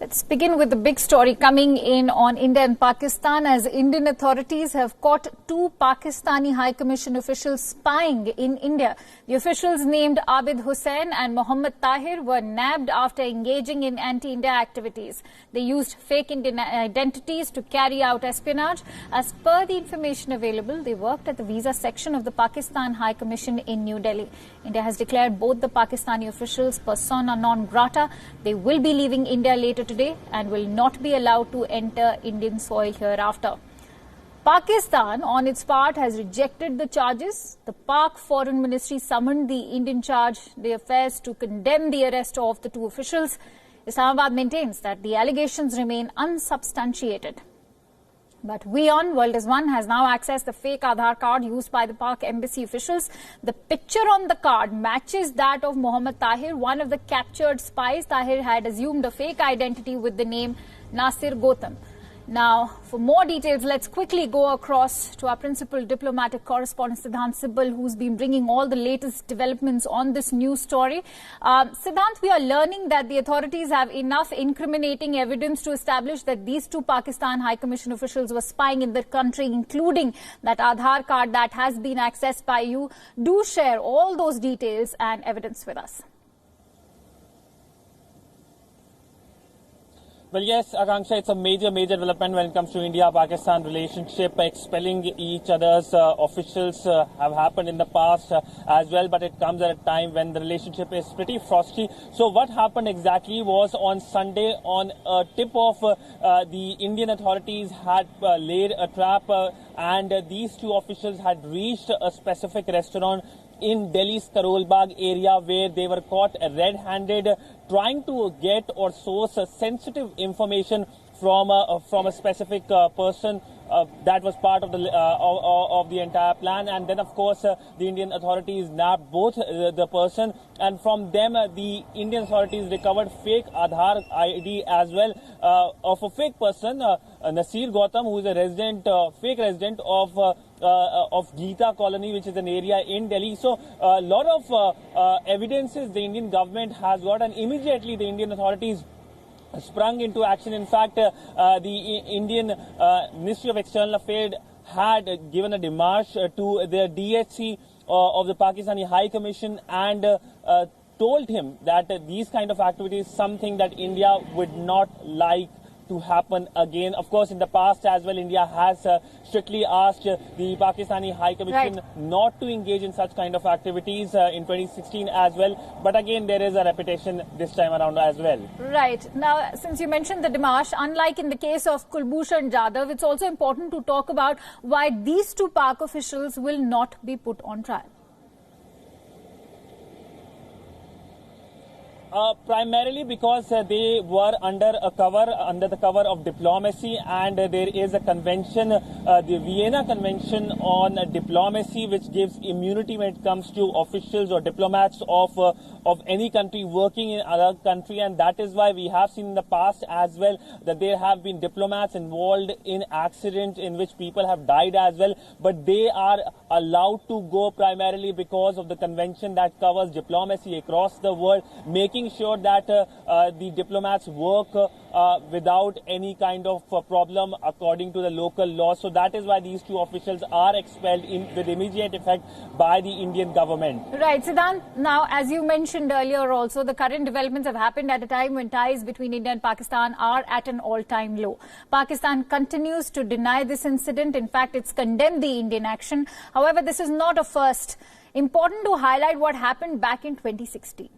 Let's begin with the big story coming in on India and Pakistan, as Indian authorities have caught two Pakistani High Commission officials spying in India. The officials named Abid Hussain and Mohammad Tahir were nabbed after engaging in anti-India activities. They used fake Indian identities to carry out espionage. As per the information available, they worked at the visa section of the Pakistan High Commission in New Delhi. India has declared both the Pakistani officials persona non grata. They will be leaving India later today and will not be allowed to enter Indian soil hereafter. Pakistan, on its part, has rejected the charges. The Pak Foreign Ministry summoned the Indian charge d'affaires to condemn the arrest of the two officials. Islamabad maintains that the allegations remain unsubstantiated. But WION, World is One, has now accessed the fake Aadhaar card used by the Pak embassy officials. The picture on the card matches that of Mohammad Tahir, one of the captured spies. Tahir had assumed a fake identity with the name Nasir Gautam. Now, for more details, let's quickly go across to our principal diplomatic correspondent, Siddhant Sibal, who's been bringing all the latest developments on this news story. Siddhant, we are learning that the authorities have enough incriminating evidence to establish that these two Pakistan High Commission officials were spying in the country, including that Aadhaar card that has been accessed by you. Do share all those details and evidence with us. Well, yes, Akanksha, it's a major development when it comes to India-Pakistan relationship. Expelling each other's officials have happened in the past as well, but it comes at a time when the relationship is pretty frosty. So what happened exactly was on Sunday, on a tip of the Indian authorities had laid a trap and these two officials had reached a specific restaurant in Delhi's Karol Bagh area, where they were caught red-handed trying to get or source sensitive information from a specific person that was part of the entire plan. And then, of course, the Indian authorities nabbed both the person, and from them the Indian authorities recovered fake Aadhaar ID as well of a fake person, Nasir Gautam, who is a fake resident of Geeta Colony, which is an area in Delhi. So a lot of evidences the Indian government has got, and immediately the Indian authorities sprung into action. In fact, the Indian Ministry of External Affairs had given a démarche to the DHC of the Pakistani High Commission and told him that these kind of activities is something that India would not like to happen again. Of course, in the past as well, India has strictly asked the Pakistani High Commission not to engage in such kind of activities in 2016 as well. But again, there is a repetition this time around as well. Right. Now, since you mentioned the démarche, unlike in the case of Kulbhushan Jadhav, it's also important to talk about why these two Pak officials will not be put on trial. Primarily because they were under the cover of diplomacy, and there is a convention, the Vienna Convention on Diplomacy, which gives immunity when it comes to officials or diplomats of any country working in other country, and that is why we have seen in the past as well that there have been diplomats involved in accidents in which people have died as well, but they are allowed to go primarily because of the convention that covers diplomacy across the world, making sure that the diplomats work without any kind of problem according to the local law. So that is why these two officials are expelled with immediate effect by the Indian government. Right, Siddhant. Now, as you mentioned earlier also, the current developments have happened at a time when ties between India and Pakistan are at an all-time low. Pakistan continues to deny this incident. In fact, it's condemned the Indian action. However, this is not a first. Important to highlight what happened back in 2016.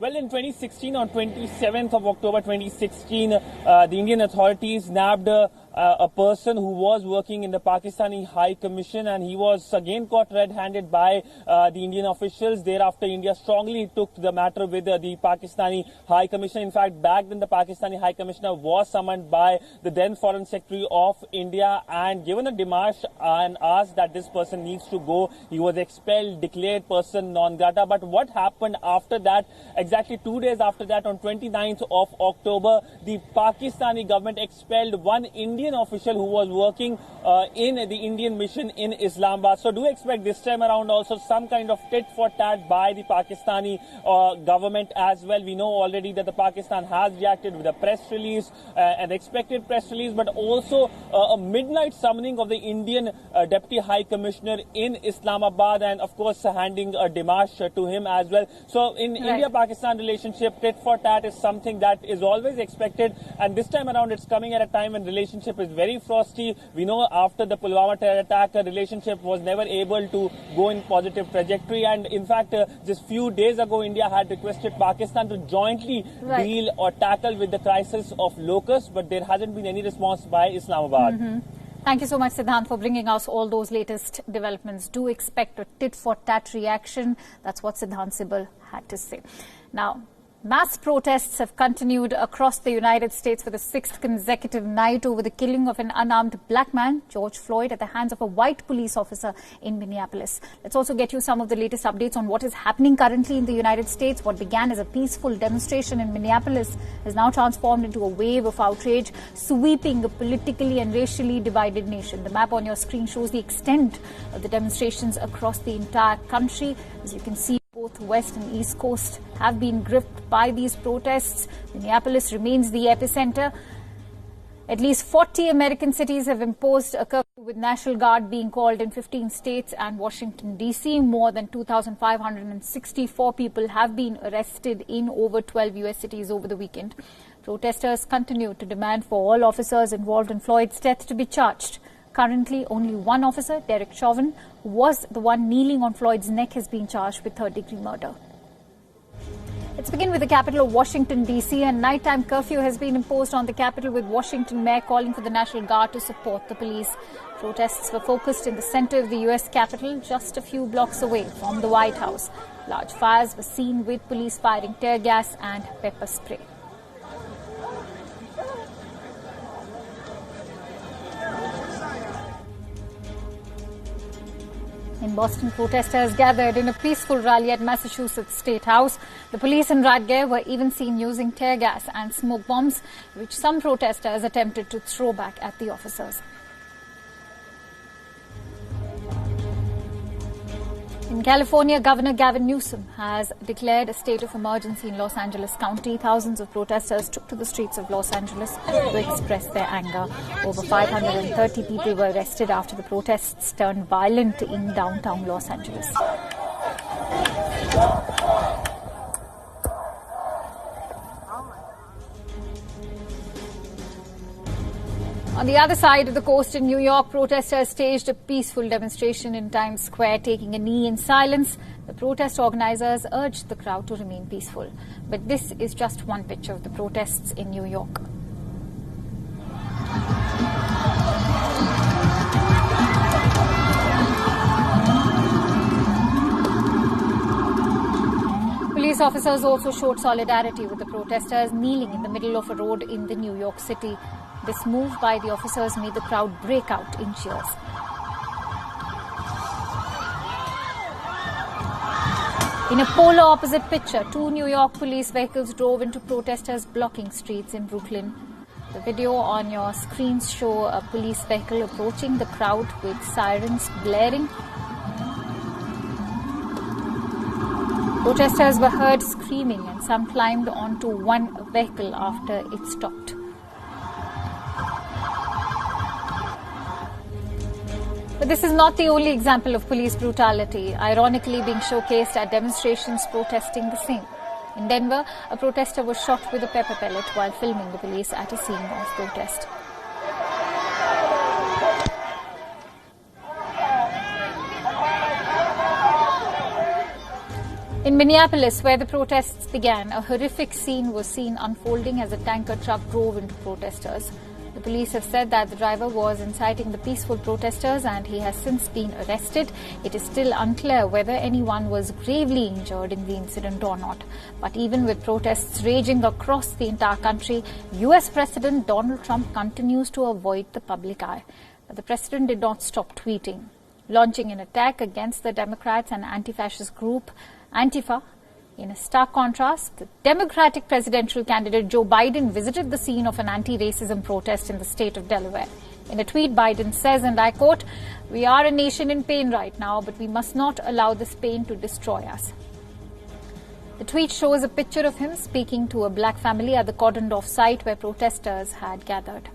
Well, in 2016, on 27th of October 2016, the Indian authorities nabbed a person who was working in the Pakistani High Commission, and he was again caught red-handed by the Indian officials. Thereafter, India strongly took the matter with the Pakistani High Commission. In fact, back then the Pakistani High Commissioner was summoned by the then Foreign Secretary of India and given a démarche and asked that this person needs to go. He was expelled, declared person non grata. But what happened after that? Exactly 2 days after that, on 29th of October, the Pakistani government expelled one Indian Indian official who was working in the Indian mission in Islamabad. So do expect this time around also some kind of tit for tat by the Pakistani government as well. We know already that the Pakistan has reacted with a press release, an expected press release, but also a midnight summoning of the Indian Deputy High Commissioner in Islamabad, and of course handing a démarche to him as well. So in India-Pakistan relationship, tit for tat is something that is always expected, and this time around it's coming at a time when relationship is very frosty. We know after the Pulwama terror attack, a relationship was never able to go in positive trajectory, and in fact just few days ago India had requested Pakistan to jointly deal or tackle with the crisis of locusts, but there hasn't been any response by Islamabad. Thank you so much, Siddhant, for bringing us all those latest developments. Do expect a tit-for-tat reaction. That's what Siddhant Sibal had to say. Now, mass protests have continued across the United States for the 6th consecutive night over the killing of an unarmed black man, George Floyd, at the hands of a white police officer in Minneapolis. Let's also get you some of the latest updates on what is happening currently in the United States. What began as a peaceful demonstration in Minneapolis has now transformed into a wave of outrage, sweeping a politically and racially divided nation. The map on your screen shows the extent of the demonstrations across the entire country. As you can see, both West and East Coast have been gripped by these protests. Minneapolis remains the epicenter. At least 40 American cities have imposed a curfew, with National Guard being called in 15 states and Washington, D.C. More than 2,564 people have been arrested in over 12 U.S. cities over the weekend. Protesters continue to demand for all officers involved in Floyd's death to be charged. Currently, only one officer, Derek Chauvin, who was the one kneeling on Floyd's neck, has been charged with third-degree murder. Let's begin with the capital of Washington, D.C. A nighttime curfew has been imposed on the capital, with Washington Mayor calling for the National Guard to support the police. Protests were focused in the center of the U.S. Capitol, just a few blocks away from the White House. Large fires were seen, with police firing tear gas and pepper spray. In Boston, protesters gathered in a peaceful rally at Massachusetts State House. The police and riot gear were even seen using tear gas and smoke bombs, which some protesters attempted to throw back at the officers. In California, Governor Gavin Newsom has declared a state of emergency in Los Angeles County. Thousands of protesters took to the streets of Los Angeles to express their anger. Over 530 people were arrested after the protests turned violent in downtown Los Angeles. On the other side of the coast in New York, protesters staged a peaceful demonstration in Times Square, taking a knee in silence. The protest organizers urged the crowd to remain peaceful. But this is just one picture of the protests in New York. Police officers also showed solidarity with the protesters, kneeling in the middle of a road in the New York City. This move by the officers made the crowd break out in cheers. In a polar opposite picture, two New York police vehicles drove into protesters blocking streets in Brooklyn. The video on your screens show a police vehicle approaching the crowd with sirens blaring. Protesters were heard screaming, and some climbed onto one vehicle after it stopped. But this is not the only example of police brutality, ironically being showcased at demonstrations protesting the same. In Denver, a protester was shot with a pepper pellet while filming the police at a scene of protest. In Minneapolis, where the protests began, a horrific scene was seen unfolding as a tanker truck drove into protesters. The police have said that the driver was inciting the peaceful protesters, and he has since been arrested. It is still unclear whether anyone was gravely injured in the incident or not. But even with protests raging across the entire country, US President Donald Trump continues to avoid the public eye. But the president did not stop tweeting, launching an attack against the Democrats and anti-fascist group Antifa. In a stark contrast, the Democratic presidential candidate Joe Biden visited the scene of an anti-racism protest in the state of Delaware. In a tweet, Biden says, and I quote, "We are a nation in pain right now, but we must not allow this pain to destroy us." The tweet shows a picture of him speaking to a black family at the cordoned-off site where protesters had gathered.